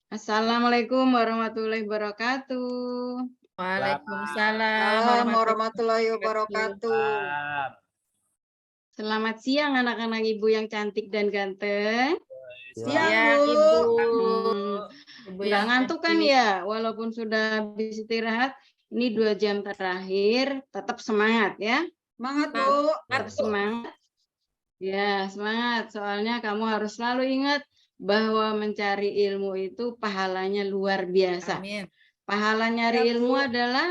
Assalamualaikum warahmatullahi wabarakatuh. Waalaikumsalam Salam warahmatullahi warahmatullahi wabarakatuh. wabarakatuh. Selamat siang anak-anak ibu yang cantik dan ganteng. Siang, Ya, Bu. Ibu. Ibu Nggak yang ngantuk kan cantik. ya, walaupun sudah habis istirahat, ini 2 jam terakhir, tetap semangat ya. Semangat, Bu. Tetap semangat. Ya, semangat. Soalnya kamu harus selalu ingat bahwa mencari ilmu itu pahalanya luar biasa. Amin. Pahala nyari Ya, ilmu Bu. adalah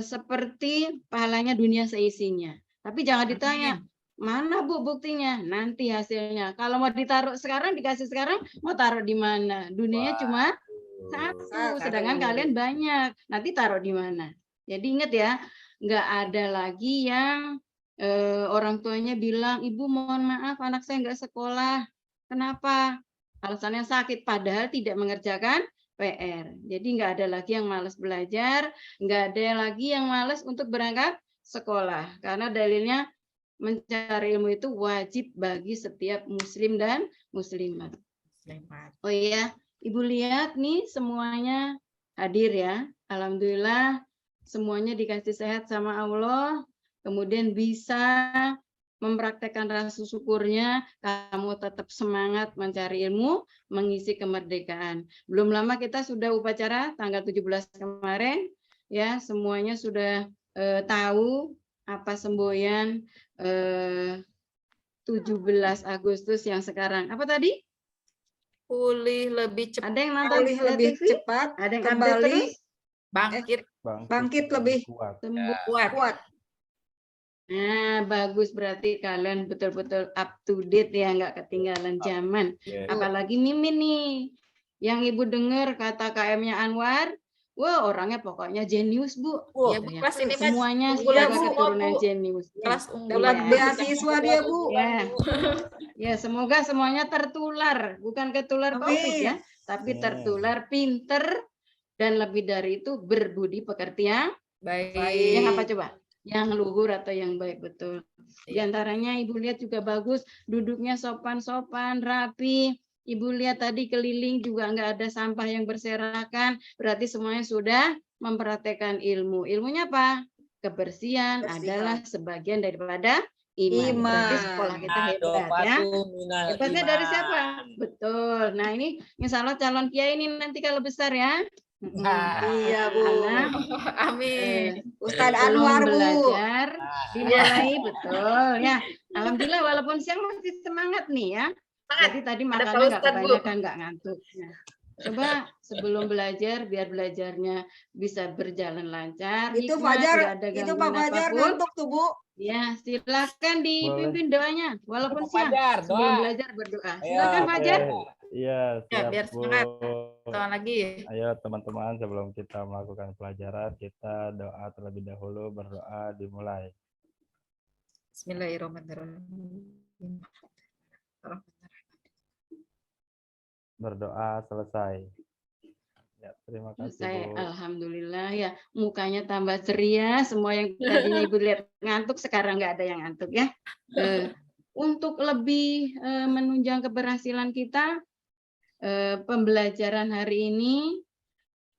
seperti pahalanya dunia seisinya. Tapi jangan ditanya, Amin. mana Bu buktinya? Nanti hasilnya. Kalau mau ditaruh sekarang, dikasih sekarang, mau taruh di mana? Dunianya cuma satu, sedangkan kalian banyak. Nanti taruh di mana? Jadi ingat ya, nggak ada lagi yang orang tuanya bilang, ibu mohon maaf anak saya nggak sekolah. Kenapa? Alasannya sakit, padahal tidak mengerjakan PR. Jadi nggak ada lagi yang malas belajar, nggak ada lagi yang malas untuk berangkat sekolah. Karena dalilnya mencari ilmu itu wajib bagi setiap muslim dan muslimat. Oh iya, Ibu lihat nih semuanya hadir ya. Alhamdulillah semuanya dikasih sehat sama Allah. Kemudian bisa mempraktekkan rasa syukurnya, kamu tetap semangat mencari ilmu, mengisi kemerdekaan. Belum lama kita sudah upacara tanggal 17 kemarin, ya semuanya sudah tahu apa semboyan 17 Agustus yang sekarang. Apa tadi? Pulih lebih cepat. Ada yang nonton Pulih lebih TV? cepat, Ada yang kembali update terus? Bangkit lebih Sembuh. kuat. Nah, bagus berarti kalian betul-betul up to date ya, nggak ketinggalan zaman. Apalagi Mimin nih, yang Ibu dengar kata KM-nya Anwar, wah orangnya pokoknya jenius Bu. Ya, Gitu Bu, ya. kelas ini Semuanya unggulan sebagai Bu. keturunan Bu. jenius. Kelas Ya. unggulan. Iya. Beasiswa dia, Bu. Ya. Ya, semoga semuanya tertular, bukan ketular COVID ya, tapi tertular pinter dan lebih dari itu berbudi pekerti yang Baik. yang apa coba? Yang luhur atau yang baik, betul. Di antaranya Ibu lihat juga bagus, duduknya sopan-sopan, rapi. Ibu lihat tadi keliling juga nggak ada sampah yang berserakan, berarti semuanya sudah mempraktekkan ilmu. Ilmunya apa? Kebersihan adalah sebagian daripada iman. Berarti sekolah kita hebat ya. Hebatnya dari siapa? Betul. Nah ini insya Allah calon kiai ini nanti kalau besar ya. Iya, Bu. Amin. Ustadz Belum Anwar, Bu. belajar, dimulai betul ya. Alhamdulillah walaupun siang masih semangat nih ya. Jadi tadi makannya nggak kebanyakan, nggak ngantuk. Nah, coba sebelum belajar biar belajarnya bisa berjalan lancar. Itu hikmat, Fajar, nggak ada itu Pak gangguan Fajar apapun. ngantuk tuh, Bu. Ya, silakan dipimpin doanya walaupun siang. Fajar, Sebelum doa. belajar berdoa. Silakan Fajar. Iya, Ya, siap, biar Bu. semangat. Soal lagi. Ayo teman-teman, sebelum kita melakukan pelajaran, kita doa terlebih dahulu, berdoa dimulai. Bismillahirrahmanirrahim. Berdoa selesai. Ya, terima kasih, Saya Bu. alhamdulillah ya, mukanya tambah ceria, semua yang tadinya Ibu lihat ngantuk sekarang nggak ada yang ngantuk ya. Untuk lebih menunjang keberhasilan kita, pembelajaran hari ini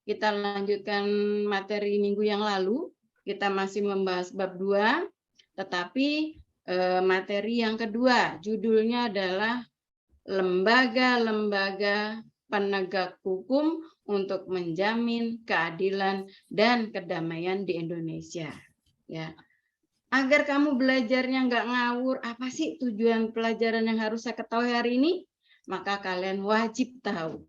kita lanjutkan materi minggu yang lalu. Kita masih membahas bab 2, tetapi materi yang kedua judulnya adalah lembaga-lembaga penegak hukum untuk menjamin keadilan dan kedamaian di Indonesia. Ya, agar kamu belajarnya nggak ngawur, apa sih tujuan pelajaran yang harus saya ketahui hari ini? Maka kalian wajib tahu.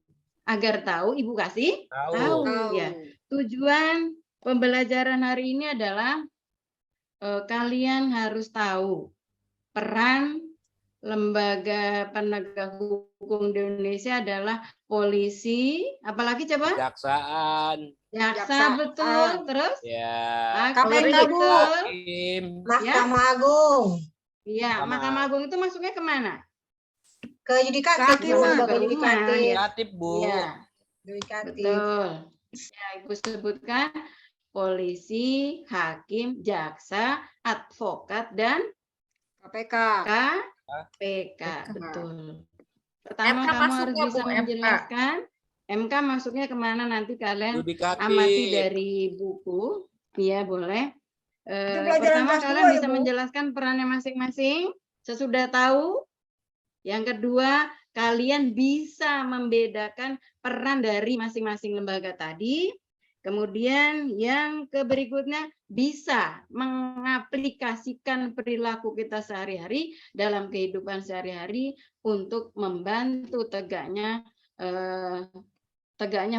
Agar tahu, Ibu kasih tahu. Ya. Tujuan pembelajaran hari ini adalah kalian harus tahu peran lembaga penegak hukum di Indonesia adalah polisi, apalagi coba? Jaksa, betul. Terus? Ya. KPK, Bu. Mahkamah Agung. Iya, Mahkamah Agung itu masuknya kemana? Ke yudikatif, Ke Yudikatif, Bu. Iya, betul. Ya, Ibu sebutkan polisi, hakim, jaksa, advokat, dan KPK. KPK, betul. Pertama kamu harus bisa menjelaskan MK masuknya kemana nanti kalian Yudikatif. amati dari buku. Iya, boleh. pelajaran Pertama kelas kalian 2 ya, bisa Bu? menjelaskan perannya masing-masing sesudah tahu. Yang kedua, kalian bisa membedakan peran dari masing-masing lembaga tadi. Kemudian yang berikutnya bisa mengaplikasikan perilaku kita sehari-hari dalam kehidupan sehari-hari untuk membantu tegaknya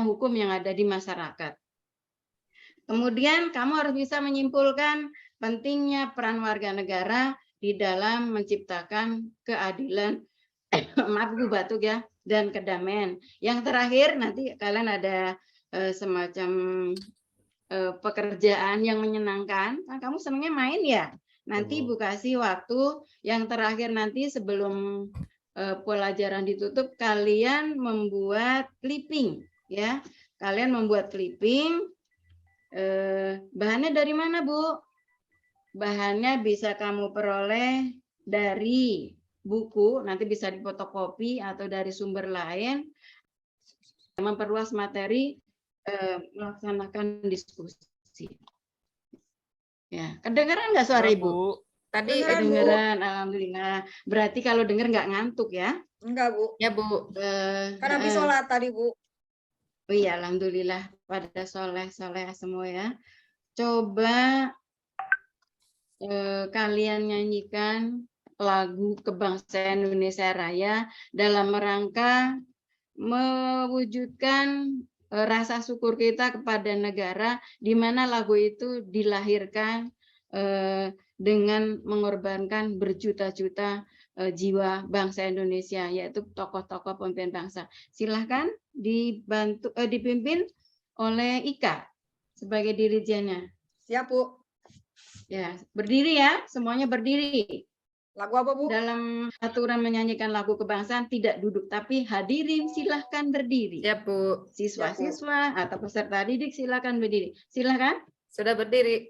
hukum yang ada di masyarakat. Kemudian kamu harus bisa menyimpulkan pentingnya peran warga negara di dalam menciptakan keadilan, maaf Bu batuk ya, dan kedamaian. Yang terakhir nanti kalian ada semacam pekerjaan yang menyenangkan. Nah, kamu senangnya main ya? Nanti Bu kasih waktu yang terakhir nanti sebelum pelajaran ditutup, kalian membuat clipping ya. Kalian membuat clipping. Bahannya dari mana, Bu? Bahannya bisa kamu peroleh dari buku, nanti bisa difotokopi atau dari sumber lain. Memperluas materi, melaksanakan diskusi. Ya, kedengeran nggak suara Ibu? Tadi Kedengeran, alhamdulillah. Berarti kalau denger nggak ngantuk ya? Enggak, Bu. ya Bu. Kan habis sholat tadi, Bu. Oh iya, alhamdulillah pada soleh semua ya. Coba kalian nyanyikan lagu kebangsaan Indonesia Raya dalam rangka mewujudkan rasa syukur kita kepada negara, di mana lagu itu dilahirkan dengan mengorbankan berjuta-juta jiwa bangsa Indonesia, yaitu tokoh-tokoh pemimpin bangsa. Silahkan dipimpin oleh Ika sebagai dirijennya. Siap, Bu. Ya, berdiri ya, semuanya berdiri. Lagu apa, Bu? Dalam aturan menyanyikan lagu kebangsaan tidak duduk, tapi hadirin silahkan berdiri. Ya Bu. Siswa-siswa atau peserta didik silahkan berdiri. Silahkan. Sudah berdiri.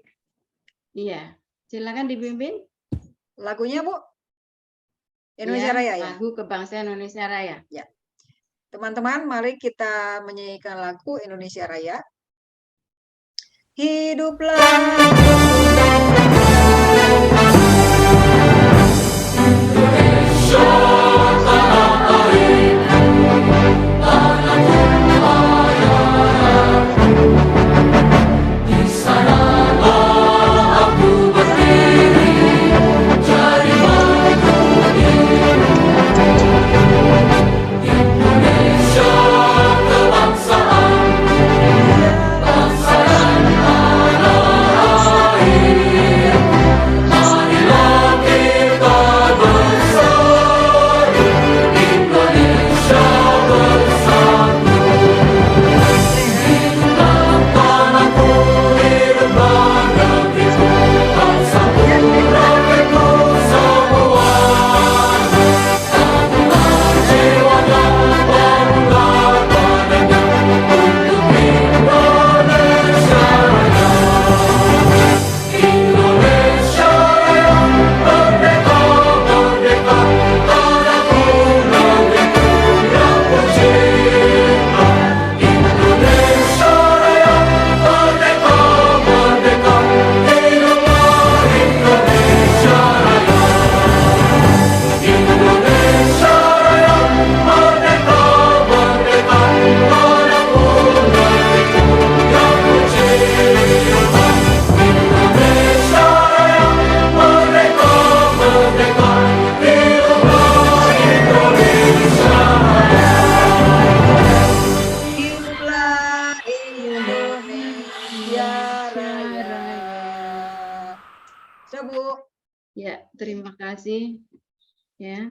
Iya, silahkan dipimpin. Lagunya, Bu? Indonesia Raya ya? Lagu kebangsaan Indonesia Raya. Ya. Teman-teman, mari kita menyanyikan lagu Indonesia Raya. Hiduplah Terima kasih. Ya,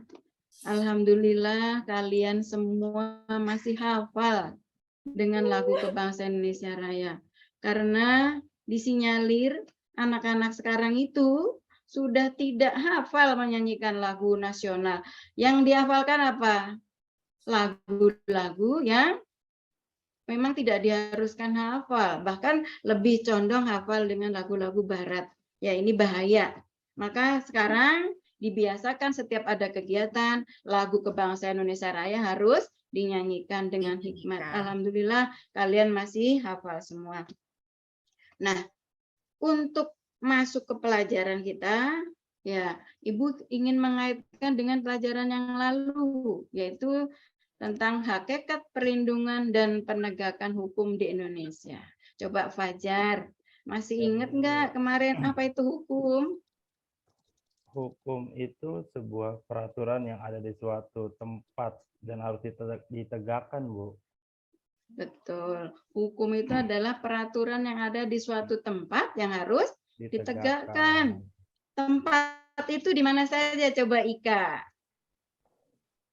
alhamdulillah kalian semua masih hafal dengan lagu kebangsaan Indonesia Raya. Karena disinyalir anak-anak sekarang itu sudah tidak hafal menyanyikan lagu nasional. Yang dihafalkan apa? Lagu-lagu yang memang tidak diharuskan hafal, bahkan lebih condong hafal dengan lagu-lagu barat. Ya, ini bahaya. Maka sekarang dibiasakan setiap ada kegiatan lagu kebangsaan Indonesia Raya harus dinyanyikan dengan hikmat. Dinyanyikan. Alhamdulillah kalian masih hafal semua. Nah, untuk masuk ke pelajaran kita, ya, Ibu ingin mengaitkan dengan pelajaran yang lalu, yaitu tentang hakikat perlindungan dan penegakan hukum di Indonesia. Coba Fajar, masih ingat nggak kemarin apa itu hukum? Hukum itu sebuah peraturan yang ada di suatu tempat dan harus ditegakkan, Bu. Betul. Hukum itu adalah peraturan yang ada di suatu tempat yang harus ditegakkan. Tempat itu di mana saja coba Ika?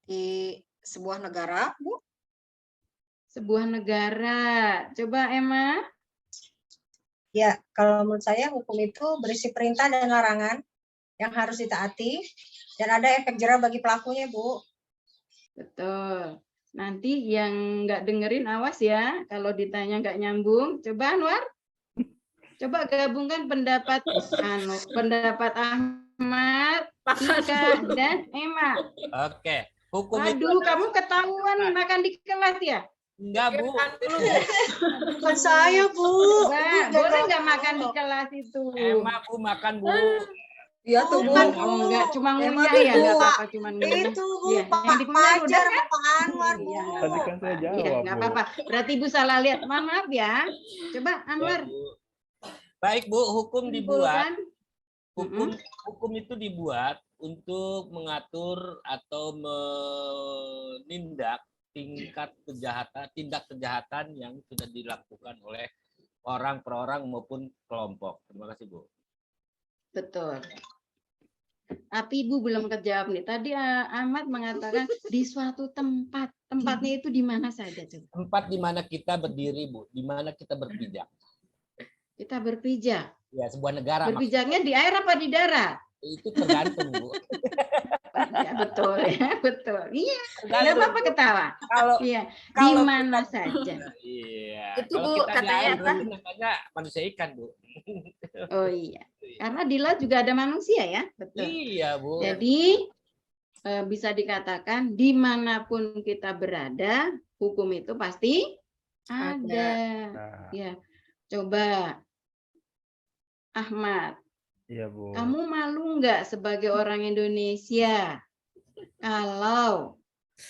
Di sebuah negara, Bu. Sebuah negara. Coba Emma? Ya, kalau menurut saya hukum itu berisi perintah dan larangan yang harus ditaati dan ada efek jera bagi pelakunya, Bu. Betul. Nanti yang nggak dengerin awas ya, kalau ditanya nggak nyambung. Coba Anwar, coba gabungkan pendapat Ahmad, Ika, dan Emma. Oke, hukum itu Aduh, kamu ketahuan makan di kelas ya? enggak, Bu. Bukan saya, Bu. Mbak, boleh nggak makan di kelas itu? Emang Bu makan, Bu. Iya tuh, Bu. Oh, enggak, cuma Emma ngunyah tuh, ya, Bu. nggak apa-apa, cuma ngunyah. Itu, Bu, Iya, Pak yang dikunyah udah Fajar, kan? Pak Anwar, Bu. Iya, nggak Tadi kan saya apa-apa. jawab, Iya, nggak Bu. apa-apa. Berarti Ibu salah lihat. Mohon maaf ya. Coba Anwar. Ya, Bu. Baik, Bu, hukum dibuat. Simpulkan. Hukum itu dibuat untuk mengatur atau menindak tindak kejahatan yang sudah dilakukan oleh orang per orang maupun kelompok. Terima kasih, Bu. Betul. Tapi Ibu belum kejawab nih. Tadi Ahmad mengatakan di suatu tempat. Tempatnya itu di mana saja coba? Tempat di mana kita berdiri, Bu, di mana kita berpijak. Kita berpijak. Ya, sebuah negara. Berpijaknya di air apa di darat? Itu tergantung, Bu. Ya, betul ya, betul. Iya, nggak Tergantung, apa-apa Bu. ketawa. Kalau Iya, di kalau mana saja. Iya. Itu, Kalau Bu, kita di katanya air, apa? itu namanya manusia ikan, Bu. Oh iya, karena di laut juga ada manusia ya, betul. Iya, Bu. Jadi bisa dikatakan dimanapun kita berada, hukum itu pasti ada. Nah, Ya, coba Ahmad, iya, Bu. kamu malu nggak sebagai orang Indonesia kalau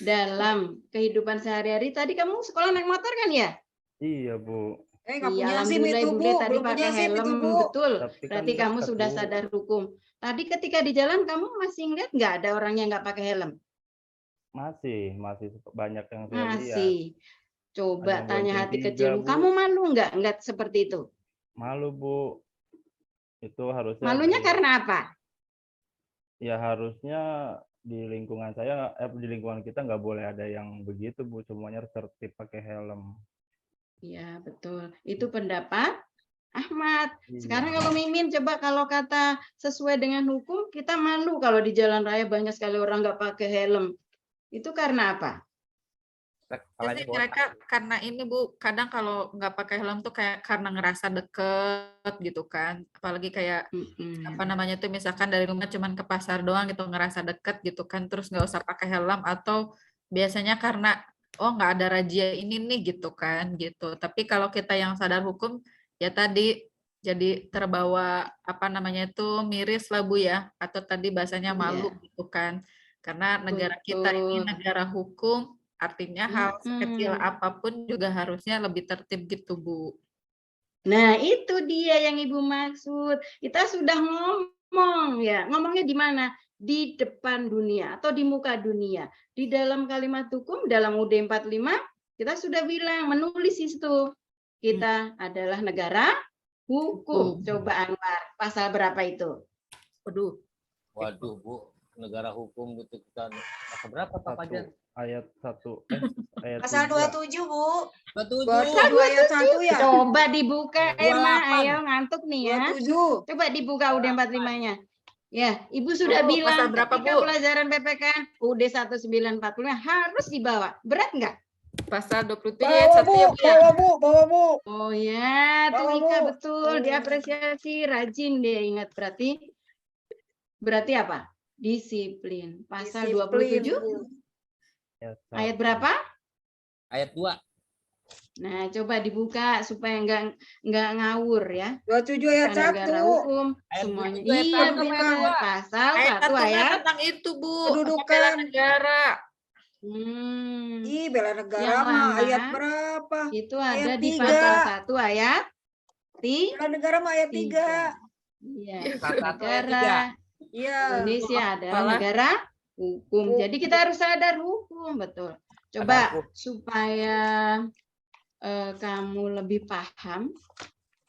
dalam kehidupan sehari-hari, tadi kamu sekolah naik motor kan ya? Iya, Bu. Nggak Iya, punya SIM alhamdulillah itu, Ibu Bu. lihat tadi Belum pakai punya SIM itu, helm, Bu. betul. Tapi kan Berarti kamu dekat, sudah Bu. sadar hukum. Tadi ketika di jalan kamu masih ngeliat nggak ada orang yang nggak pakai helm? Masih banyak yang saya lihat. Masih. Coba Ada yang tanya bonceng hati tiga, kecilmu, Bu. kamu malu nggak seperti itu? Malu, Bu. Itu harusnya Malunya karena apa? ya harusnya di lingkungan saya, di lingkungan kita nggak boleh ada yang begitu, Bu. Semuanya harus tertib pakai helm. Iya, betul. Itu pendapat Ahmad. Iya. Sekarang kalau Mimin, coba kalau kata sesuai dengan hukum, kita malu kalau di jalan raya banyak sekali orang nggak pakai helm. Itu karena apa? Kepalanya Jadi botak. mereka karena ini, Bu, kadang kalau nggak pakai helm tuh kayak karena ngerasa deket gitu kan. Apalagi kayak apa namanya tuh misalkan dari rumah cuman ke pasar doang gitu, ngerasa deket gitu kan, terus nggak usah pakai helm, atau biasanya karena oh nggak ada razia ini nih gitu kan gitu. Tapi kalau kita yang sadar hukum ya tadi jadi terbawa apa namanya itu miris lah, Bu ya, atau tadi bahasanya malu gitu kan. Karena negara kita ini Betul. negara hukum, artinya hal sekecil apapun juga harusnya lebih tertib gitu, Bu. Nah, itu dia yang Ibu maksud. Kita sudah ngomong ya. Ngomongnya di mana? Di depan dunia atau di muka dunia. Di dalam kalimat hukum, dalam UUD 45, kita sudah bilang, menulis itu. Kita adalah negara hukum. Coba Anwar, pasal berapa itu? Waduh, Bu. Negara hukum gitu kita. Pasal berapa, Pak Fajar? Ayat 1. Ayat Pasal 3. 27, Bu. Pasal 2 ayat 1 ya? Coba dibuka, Emma. 28. Ayo, ngantuk nih ya. 27. Coba dibuka UUD 45-nya. Ya, Ibu sudah Bu, bilang pasal berapa, ketika Bu? pelajaran PPKN UUD 1945 harus dibawa. Berat nggak? Pasal 27 ayat 1 ya, Bu ya. Bawa, Bu. Oh ya, tuh Bawa, Ika Bu. betul, diapresiasi, rajin dia ingat. Berarti apa? Disiplin. Pasal Disiplin, 27 Bu. ayat berapa? Ayat 2. Nah, coba dibuka supaya nggak ngawur ya. 27 ayat Bukan negara 1. hukum, Ayat semuanya. 27 ayat Iya, 1 sama ayat benar. 2. Pasal Ayat 1 1 ayat. tentang itu, Bu. Tentang bela Kedudukan. negara. Ih, bela negara Yang mah lama ayat berapa? itu Ayat ada di 3. pasal 1 ayat Bela negara mah ayat 3. 3. Iya, Pasal 1 ayat negara 3. Iya. Indonesia adalah Malah. negara hukum. Jadi kita harus sadar hukum, betul. Coba hukum. supaya kamu lebih paham,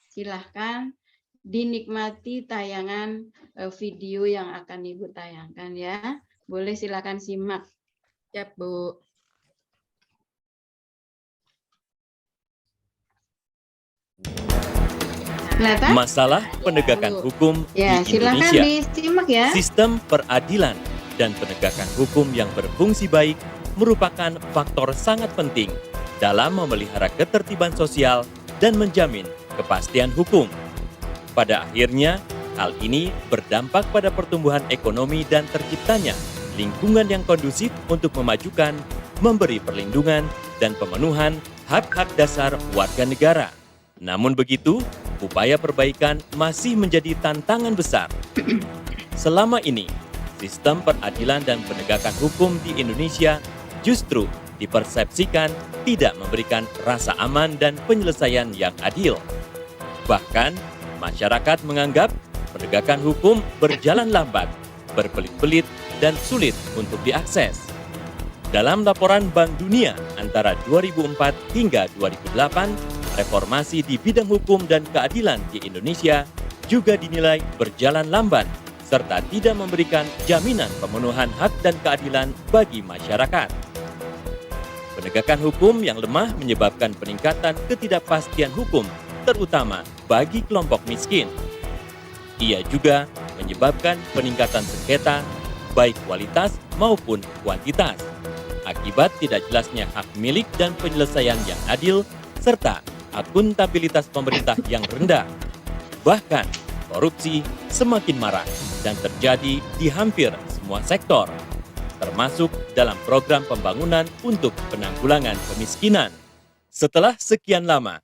silahkan dinikmati tayangan video yang akan Ibu tayangkan ya. Boleh silakan simak. Siap, Bu. Kelihatan? Masalah penegakan hukum Ya, di silakan Indonesia. disimak ya. Sistem peradilan dan penegakan hukum yang berfungsi baik merupakan faktor sangat penting dalam memelihara ketertiban sosial dan menjamin kepastian hukum. Pada akhirnya, hal ini berdampak pada pertumbuhan ekonomi dan terciptanya lingkungan yang kondusif untuk memajukan, memberi perlindungan, dan pemenuhan hak-hak dasar warga negara. Namun begitu, upaya perbaikan masih menjadi tantangan besar. Selama ini, sistem peradilan dan penegakan hukum di Indonesia justru dipersepsikan tidak memberikan rasa aman dan penyelesaian yang adil. Bahkan, masyarakat menganggap penegakan hukum berjalan lambat, berbelit-belit, dan sulit untuk diakses. Dalam laporan Bank Dunia antara 2004 hingga 2008, reformasi di bidang hukum dan keadilan di Indonesia juga dinilai berjalan lambat serta tidak memberikan jaminan pemenuhan hak dan keadilan bagi masyarakat. Penegakan hukum yang lemah menyebabkan peningkatan ketidakpastian hukum, terutama bagi kelompok miskin. Ia juga menyebabkan peningkatan sengketa, baik kualitas maupun kuantitas, akibat tidak jelasnya hak milik dan penyelesaian yang adil, serta akuntabilitas pemerintah yang rendah. Bahkan, korupsi semakin marak dan terjadi di hampir semua sektor, termasuk dalam program pembangunan untuk penanggulangan kemiskinan. Setelah sekian lama,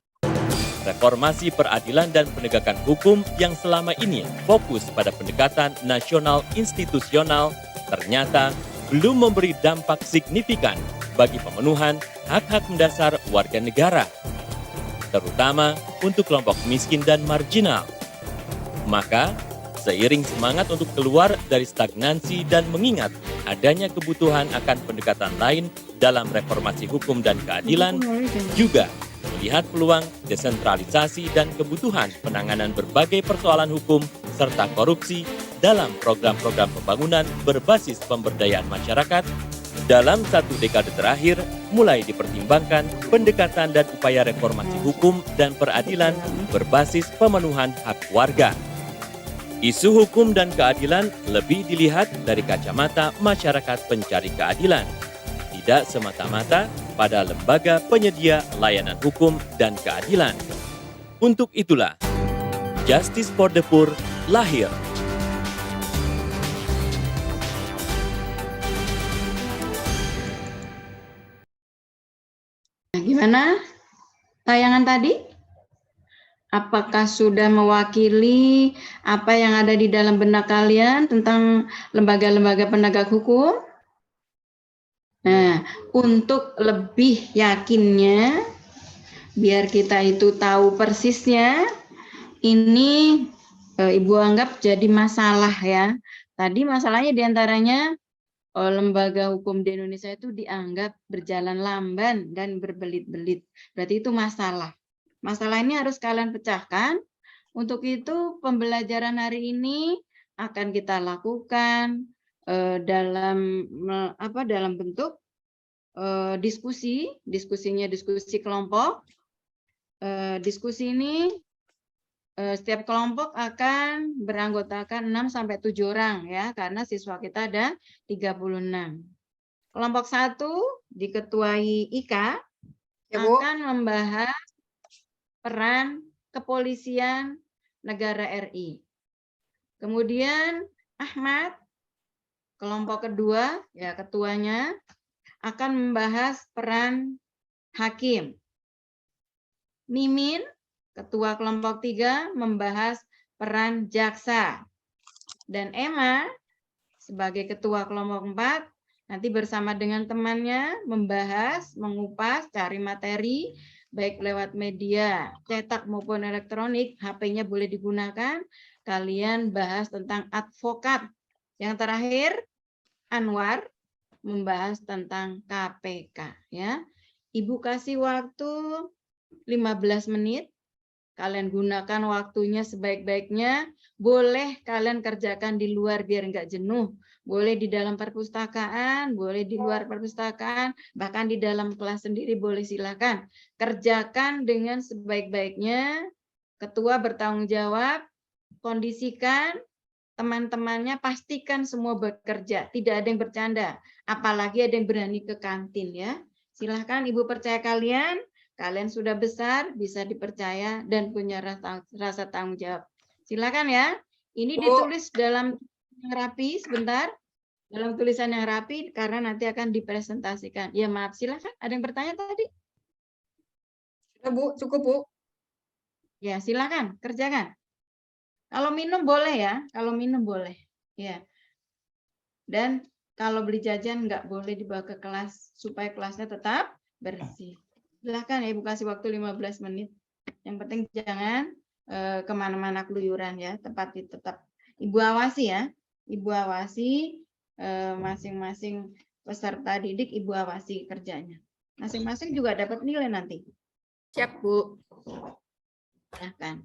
reformasi peradilan dan penegakan hukum yang selama ini fokus pada pendekatan nasional institusional ternyata belum memberi dampak signifikan bagi pemenuhan hak-hak mendasar warga negara, terutama untuk kelompok miskin dan marginal. Maka, seiring semangat untuk keluar dari stagnansi dan mengingat adanya kebutuhan akan pendekatan lain dalam reformasi hukum dan keadilan, juga melihat peluang desentralisasi dan kebutuhan penanganan berbagai persoalan hukum serta korupsi dalam program-program pembangunan berbasis pemberdayaan masyarakat. Dalam satu dekade terakhir, mulai dipertimbangkan pendekatan dan upaya reformasi hukum dan peradilan berbasis pemenuhan hak warga. Isu hukum dan keadilan lebih dilihat dari kacamata masyarakat pencari keadilan, tidak semata-mata pada lembaga penyedia layanan hukum dan keadilan. Untuk itulah, Justice for the Poor lahir. Nah, gimana tayangan tadi? Apakah sudah mewakili apa yang ada di dalam benak kalian tentang lembaga-lembaga penegak hukum? Nah, untuk lebih yakinnya, biar kita itu tahu persisnya, ini Ibu anggap jadi masalah ya. Tadi masalahnya diantaranya lembaga hukum di Indonesia itu dianggap berjalan lamban dan berbelit-belit. Berarti itu masalah. Masalah ini harus kalian pecahkan. Untuk itu pembelajaran hari ini akan kita lakukan dalam bentuk diskusinya diskusi kelompok. Diskusi ini setiap kelompok akan beranggotakan 6 sampai 7 orang ya, karena siswa kita ada 36. Kelompok 1 diketuai Ika Ya, Bu. akan membahas peran kepolisian negara RI. Kemudian Ahmad, kelompok kedua ya ketuanya, akan membahas peran hakim. Mimin, ketua kelompok 3, membahas peran jaksa. Dan Emma, sebagai ketua kelompok 4, nanti bersama dengan temannya membahas, mengupas, cari materi, baik lewat media cetak maupun elektronik, HP-nya boleh digunakan. Kalian bahas tentang advokat. Yang terakhir, Anwar membahas tentang KPK. Ya, Ibu kasih waktu 15 menit. Kalian gunakan waktunya sebaik-baiknya. Boleh kalian kerjakan di luar biar nggak jenuh. Boleh di dalam perpustakaan, boleh di luar perpustakaan, bahkan di dalam kelas sendiri boleh, silakan. Kerjakan dengan sebaik-baiknya. Ketua bertanggung jawab, kondisikan teman-temannya, pastikan semua bekerja, tidak ada yang bercanda. Apalagi ada yang berani ke kantin ya. Silahkan, Ibu percaya kalian. Kalian sudah besar, bisa dipercaya, dan punya rasa tanggung jawab. Silakan ya. Ini ditulis dalam yang rapi, sebentar. Dalam tulisan yang rapi, karena nanti akan dipresentasikan. Ya maaf, silakan. Ada yang bertanya tadi? Sudah Bu, cukup Bu. Ya, silakan, kerjakan. Kalau minum boleh ya, kalau minum boleh. Ya. Dan kalau beli jajan nggak boleh dibawa ke kelas, supaya kelasnya tetap bersih. Silahkan ya, Ibu kasih waktu 15 menit. Yang penting jangan kemana-mana keluyuran ya, tetap Ibu awasi ya. Ibu awasi masing-masing peserta didik, Ibu awasi kerjanya. Masing-masing juga dapat nilai nanti. Siap, Bu. Silahkan.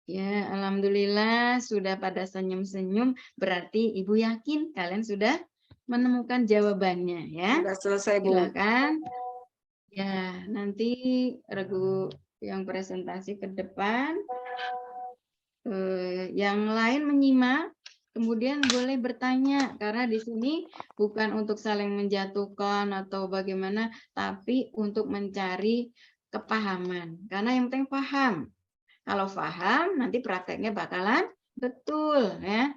Ya, alhamdulillah sudah pada senyum-senyum, berarti Ibu yakin kalian sudah menemukan jawabannya ya. Sudah selesai Bu. Silakan. Ya, nanti Regu yang presentasi ke depan. Yang lain menyimak, kemudian boleh bertanya, karena di sini bukan untuk saling menjatuhkan atau bagaimana, tapi untuk mencari kepahaman. Karena yang penting paham. Kalau paham, nanti prakteknya bakalan betul ya.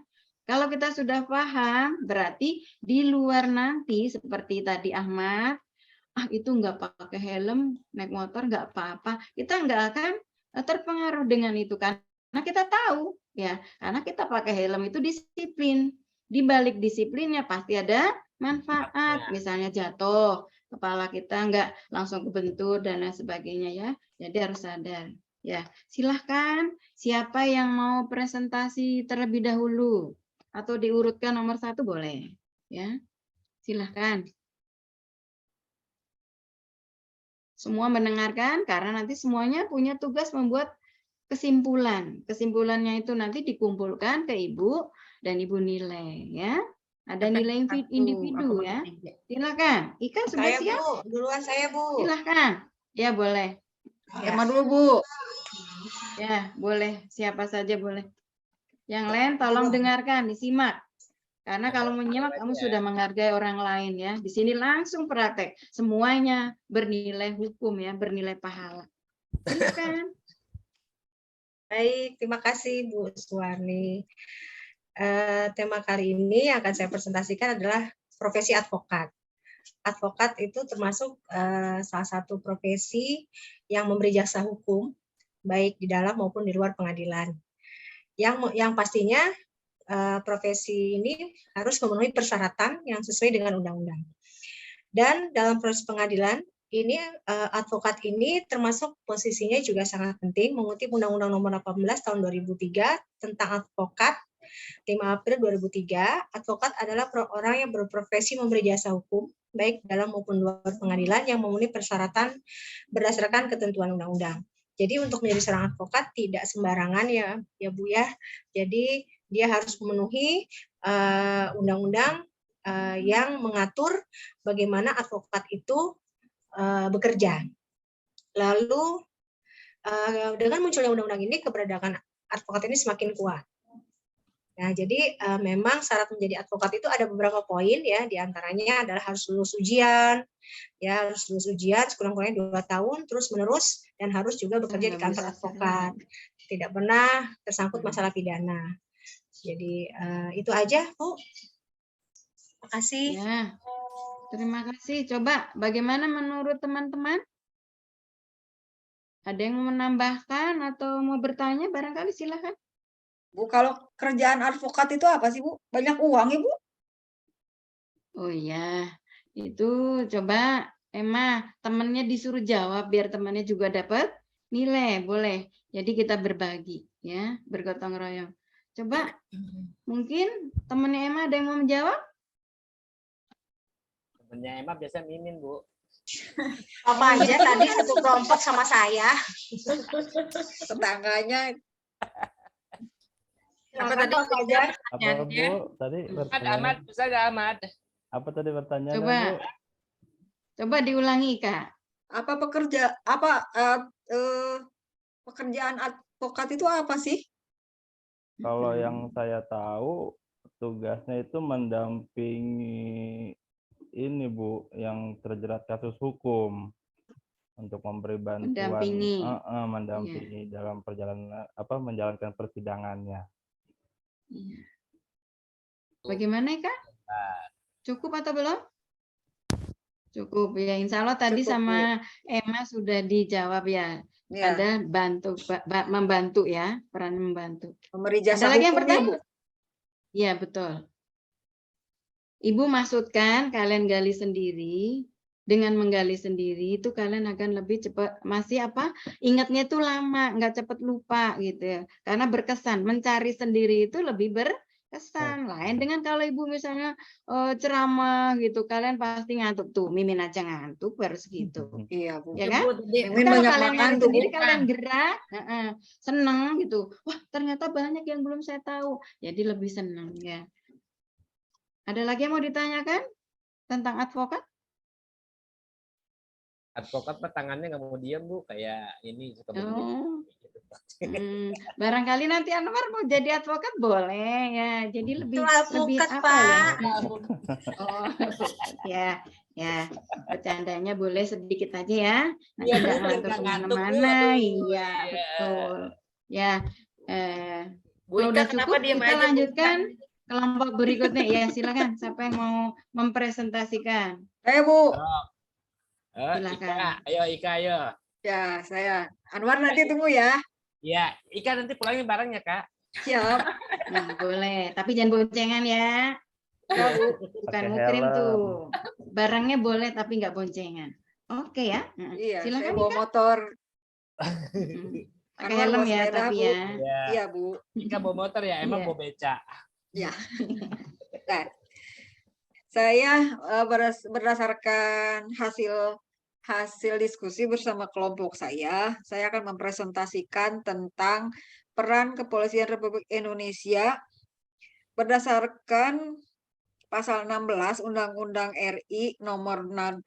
Kalau kita sudah paham, berarti di luar nanti seperti tadi Ahmad, itu nggak pakai helm, naik motor nggak apa-apa. Kita nggak akan terpengaruh dengan itu kan. Karena kita tahu ya, karena kita pakai helm itu disiplin. Di balik disiplinnya pasti ada manfaat. Misalnya jatuh, kepala kita nggak langsung kebentur dan lain sebagainya ya. Jadi harus sadar. Ya, silahkan siapa yang mau presentasi terlebih dahulu atau diurutkan nomor 1 boleh. Ya, silahkan. Semua mendengarkan karena nanti semuanya punya tugas membuat kesimpulan. Kesimpulannya itu nanti dikumpulkan ke Ibu dan Ibu nilai ya. Ada nilai individu ya. Silakan. Ika sudah Saya siap? Bu, duluan saya Bu. Silakan. Ya boleh. Emma dulu Bu. Ya boleh. Siapa saja boleh. Yang lain tolong dengarkan, disimak. Karena kalau menyimak kamu sudah menghargai orang lain ya. Di sini langsung praktek. Semuanya bernilai hukum ya, bernilai pahala. Silakan. Baik, terima kasih Bu Suwarni. Tema kali ini yang akan saya presentasikan adalah profesi advokat. Advokat itu termasuk salah satu profesi yang memberi jasa hukum, baik di dalam maupun di luar pengadilan. Yang pastinya profesi ini harus memenuhi persyaratan yang sesuai dengan undang-undang. Dan dalam proses pengadilan, ini advokat ini termasuk posisinya juga sangat penting, mengutip Undang-Undang Nomor 18 Tahun 2003 tentang advokat. 5 April 2003, advokat adalah orang yang berprofesi memberi jasa hukum, baik dalam maupun luar pengadilan yang memenuhi persyaratan berdasarkan ketentuan undang-undang. Jadi untuk menjadi seorang advokat tidak sembarangan ya Bu ya. Jadi dia harus memenuhi undang-undang yang mengatur bagaimana advokat itu bekerja. Lalu dengan munculnya undang-undang ini, keberadaan advokat ini semakin kuat. Nah, jadi memang syarat menjadi advokat itu ada beberapa poin ya, diantaranya adalah harus lulus ujian, ya harus lulus ujian sekurang-kurangnya 2 tahun terus menerus, dan harus juga bekerja di kantor advokat, tidak pernah tersangkut masalah pidana. Jadi itu aja Bu. Terima kasih. Ya, terima kasih. Coba bagaimana menurut teman-teman? Ada yang mau menambahkan atau mau bertanya? Barangkali silakan. Bu, kalau kerjaan advokat itu apa sih Bu? Banyak uang ya Bu? Oh iya, itu coba Emma temennya disuruh jawab biar temannya juga dapat nilai, boleh. Jadi kita berbagi ya, bergotong royong. Coba mungkin temennya Emma ada yang mau menjawab? Temennya Emma biasa mimin Bu. Apa aja tadi satu kelompok sama saya. Tetangganya. Apa tadi? Apa Pertanyaannya? Bu? Tadi Ahmad, pertanyaan. bisa nggak Ahmad? Apa tadi pertanyaannya Coba. Bu? Coba diulangi Kak. Apa pekerjaan advokat itu apa sih? Kalau yang saya tahu tugasnya itu mendampingi ini Bu, yang terjerat kasus hukum untuk memberi bantuan, mendampingi dalam perjalanan menjalankan persidangannya. Iya. Bagaimana Kak? Cukup atau belum? Cukup ya. Insya Allah tadi Cukup, sama Emma sudah dijawab ya. Ya, Ada membantu ya, peran membantu. memberi jasa Ada lagi yang hukum ya, Bu? bertanya? Iya betul. Ibu maksudkan kalian gali sendiri, dengan menggali sendiri itu kalian akan lebih cepat, ingatnya itu lama, nggak cepat lupa gitu ya. Karena berkesan, mencari sendiri itu lebih berkesan. Lain dengan kalau ibu misalnya ceramah gitu, kalian pasti ngantuk tuh, mimin aja ngantuk baru segitu. Iya Bu. Ya kan? Mimin Tapi kalau banyak kalian makan nyari tuh Bu. sendiri, kalian gerak, seneng gitu. Wah ternyata banyak yang belum saya tahu. Jadi lebih senang ya. Ada lagi yang mau ditanyakan tentang advokat? Advokat tangannya nggak mau diam Bu, kayak ini suka begini. Oh. Barangkali nanti Anwar mau jadi advokat boleh ya. Jadi lebih advokat, apa ya? Pak. Oh, ya. Bercandanya boleh sedikit aja ya. Nanti Iya, nggak Bu, ngantuk nggak ngantuk, Bu. kemana-mana. Aduh, Iya, betul. Ya. Bu Kalau Ika udah kenapa cukup diam kita aja, Bu? lanjutkan kelompok berikutnya. Ya silakan. Siapa yang mau mempresentasikan? Bu. Silakan. Ika, ayo. Ya, saya. Anwar nanti tunggu ya. Ya, Ika nanti pulangin bareng ya Kak. Siap. Nah, boleh, tapi jangan boncengan ya. Ya, Bu. Bukan Pakai mukrim helm. tuh. Barangnya boleh tapi nggak boncengan. Oke ya. Iya, saya Silakan bawa Ika. motor. Pakai Anwar helm bawa ya sepeda, tapi Bu. ya. Iya, Bu. Ika bawa motor ya, emang Iya. bawa beca. Ya. Nah, saya berdasarkan hasil hasil diskusi bersama kelompok saya akan mempresentasikan tentang peran Kepolisian Republik Indonesia berdasarkan Pasal 16 Undang-Undang RI nomor 2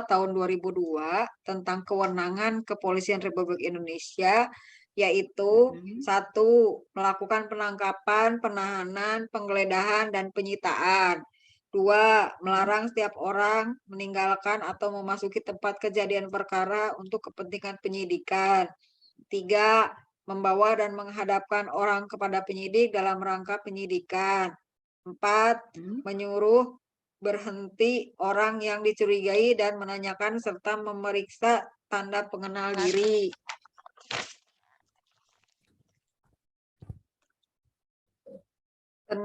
tahun 2002 tentang kewenangan Kepolisian Republik Indonesia, yaitu 1. Melakukan penangkapan, penahanan, penggeledahan, dan penyitaan. 2. Melarang setiap orang meninggalkan atau memasuki tempat kejadian perkara untuk kepentingan penyidikan. 3. Membawa dan menghadapkan orang kepada penyidik dalam rangka penyidikan. 4. Menyuruh berhenti orang yang dicurigai dan menanyakan serta memeriksa tanda pengenal diri. 6.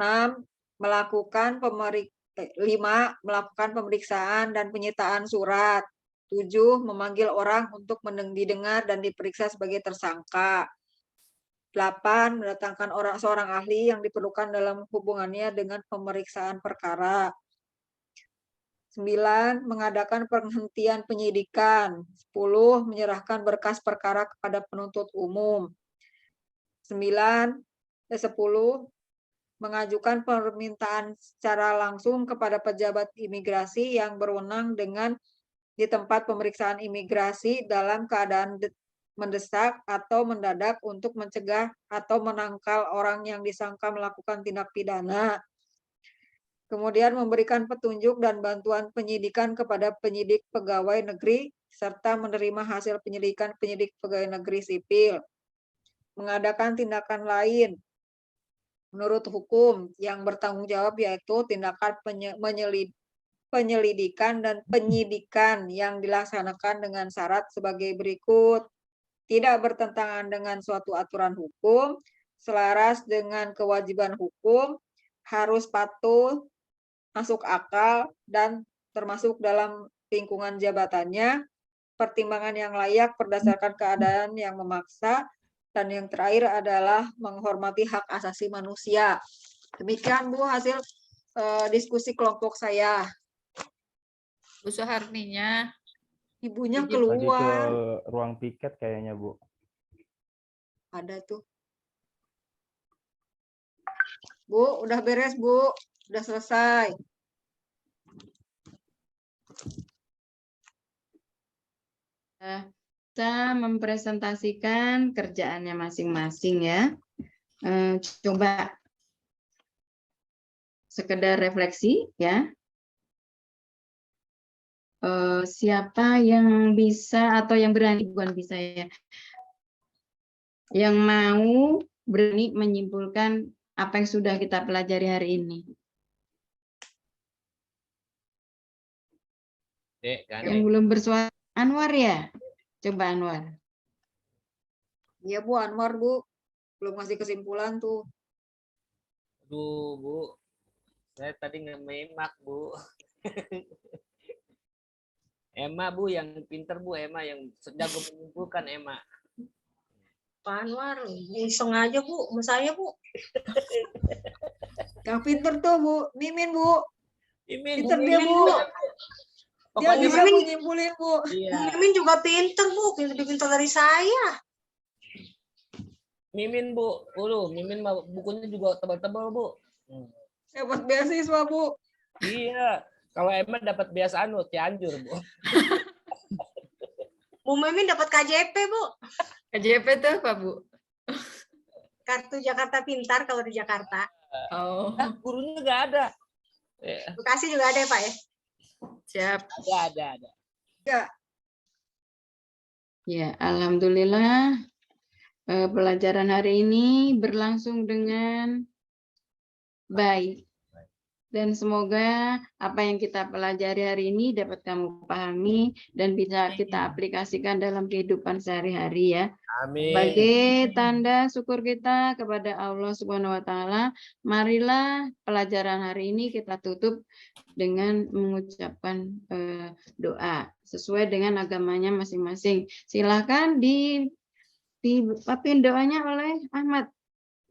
Melakukan 5. Melakukan pemeriksaan dan penyitaan surat. 7. Memanggil orang untuk didengar dan diperiksa sebagai tersangka. 8. Mendatangkan seorang ahli yang diperlukan dalam hubungannya dengan pemeriksaan perkara. 9. Mengadakan penghentian penyidikan. 10. Menyerahkan berkas perkara kepada penuntut umum. 10. Mengajukan permintaan secara langsung kepada pejabat imigrasi yang berwenang di tempat pemeriksaan imigrasi dalam keadaan mendesak atau mendadak untuk mencegah atau menangkal orang yang disangka melakukan tindak pidana. Kemudian memberikan petunjuk dan bantuan penyidikan kepada penyidik pegawai negeri serta menerima hasil penyelidikan penyidik pegawai negeri sipil. Mengadakan tindakan lain menurut hukum yang bertanggung jawab, yaitu tindakan penyelidikan dan penyidikan yang dilaksanakan dengan syarat sebagai berikut. Tidak bertentangan dengan suatu aturan hukum, selaras dengan kewajiban hukum, harus patuh, masuk akal, dan termasuk dalam lingkungan jabatannya, pertimbangan yang layak berdasarkan keadaan yang memaksa, dan yang terakhir adalah menghormati hak asasi manusia. Demikian Bu hasil diskusi kelompok saya. Bu Suharninya. Ibunya Lagi ke keluar. ruang piket kayaknya, Bu. Ada tuh. Bu, udah beres, Bu. Udah selesai. Kita mempresentasikan kerjaannya masing-masing ya. Coba sekedar refleksi ya. Siapa yang bisa atau yang berani, bukan bisa ya, yang mau berani menyimpulkan apa yang sudah kita pelajari hari ini. Dek, kan? Yang belum bersuara, Anwar ya? Coba Anwar. Iya Bu, Anwar Bu. Belum ngasih kesimpulan tuh. Aduh, Bu. Saya tadi ngememak, Bu. Emma, Bu, yang pinter, Bu. Emma, yang jago menyimpulkan, Emma. Pak Anwar, iseng aja Bu, sama saya Bu. Yang pinter tuh Bu, Mimin Bu. Mimin, Pinter Bu. dia Bu. Dia Pokoknya bisa Mimin- nyimpulin Bu. iya. Mimin juga pinter Bu, lebih pinter dari saya. Mimin, Bu. Mimin bukunya juga tebal-tebal, Bu. Dapat beasiswa Bu. Iya. Kalau Emma dapat biasa Cianjur, Bu. Bu Mimin dapat KJP Bu. KJP itu apa, Bu? Kartu Jakarta Pintar kalau di Jakarta. Oh, Gurunya nggak ada. Bekasi juga ada ya Pak ya? siap. Ada. Ya, alhamdulillah pelajaran hari ini berlangsung dengan baik. Dan semoga apa yang kita pelajari hari ini dapat kamu pahami dan bisa kita aplikasikan dalam kehidupan sehari-hari ya. Amin. Sebagai tanda syukur kita kepada Allah Subhanahu wa taala, marilah pelajaran hari ini kita tutup dengan mengucapkan doa sesuai dengan agamanya masing-masing. Silakan dipimpin doanya oleh Ahmad.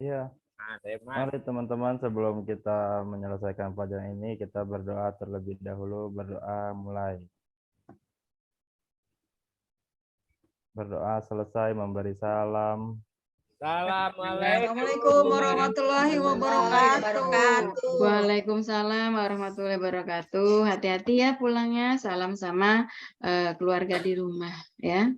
Iya. Nah, Mari teman-teman, sebelum kita menyelesaikan pelajaran ini, kita berdoa terlebih dahulu. Berdoa mulai. berdoa selesai memberi salam. Assalamualaikum warahmatullahi wabarakatuh. Waalaikumsalam warahmatullahi wabarakatuh. Hati-hati ya pulangnya. Salam sama keluarga di rumah ya.